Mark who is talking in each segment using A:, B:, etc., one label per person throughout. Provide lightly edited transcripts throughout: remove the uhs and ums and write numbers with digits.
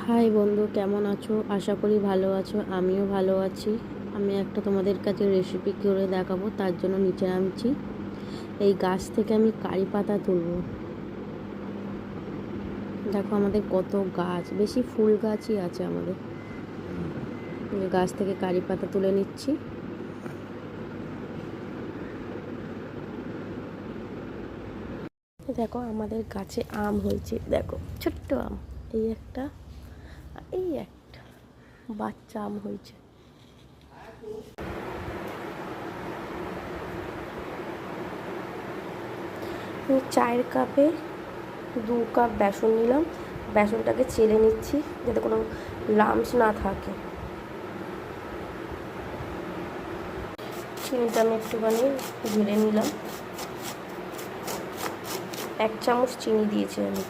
A: High বন্ধু, কেমন আছো? আশা করি ভালো আছো। আমিও ভালো আছি। আমি একটা তোমাদের কাছে রেসিপি করে দেখাবো, তার জন্য নিচে নামছি। এই গাছ থেকে আমি কারি পাতা তুলবো। দেখো আমাদের কত গাছ, বেশি ফুল গাছই আছে আমাদের। এই গাছ থেকে কারি পাতা তুলে নিচ্ছি। দেখো আমাদের গাছে আম হয়েছে, দেখো ছোট্ট আম। এই একটা, এই একটা বাচ্চা আম হয়েছে। আমি চায়ের কাপে 2 কাপ বেসন নিলাম। বেসনটাকে চেলে নিচ্ছি যাতে কোনো লাম্পস না থাকে। চিনিটা আমি একটুখানি ঢেলে নিলাম। 1 চামচ চিনি দিয়েছি আমি।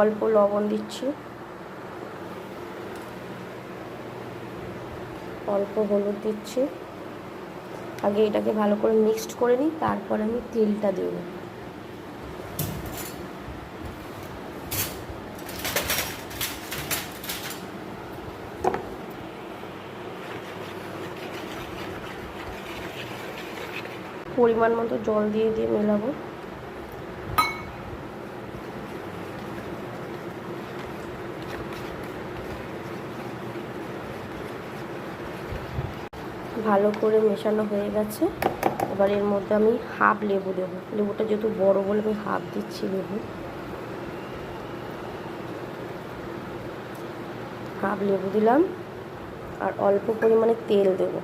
A: অল্প লবণ দিচ্ছি, অল্প হলুদ দিচ্ছি। আগে এটাকে ভালো করে মিক্সড করে নিই, তারপর আমি তেলটা দেব। পরিমাণ মতো জল দিয়ে মেলাবো। ভালো করে মেশানো হয়ে গেছে। এবার এর মধ্যে আমি হাফ লেবু দেবো। লেবুটা যেহেতু বড় বলে আমি হাফ দিচ্ছি লেবু। হাফ লেবু দিলাম আর অল্প পরিমাণে তেল দেব।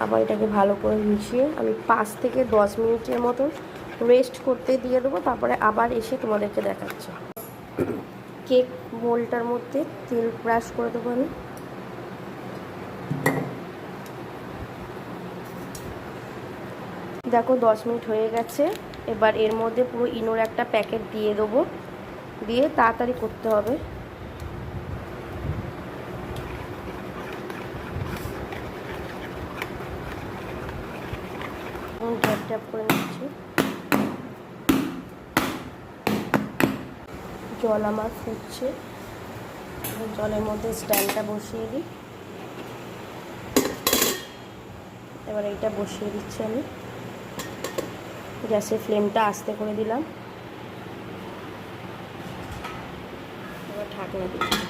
A: আবার এটাকে ভালো করে মিশিয়ে আমি 5 থেকে 10 মিনিটের মতো রেস্ট করতে দিয়ে দেবো। তারপরে আবার এসে তোমাদেরকে দেখাচ্ছি। কেক মোল্ডটার মধ্যে তেল ব্রাশ করে দেবো আমি। দেখো 10 মিনিট হয়ে গেছে। এবার এর মধ্যে পুরো ইনোর একটা প্যাকেট দিয়ে দেবো, দিয়ে তাড়াতাড়ি করতে হবে। ট্যাপ ট্যাপ করে নিচ্ছি। জল আমার ফুটছে, জলের মধ্যে স্ট্যান্ডটা বসিয়ে দিই। এবার এইটা বসিয়ে দিচ্ছি আমি। গ্যাসের ফ্লেমটা আস্তে করে দিলাম। এবার ঢাকনা দিচ্ছি।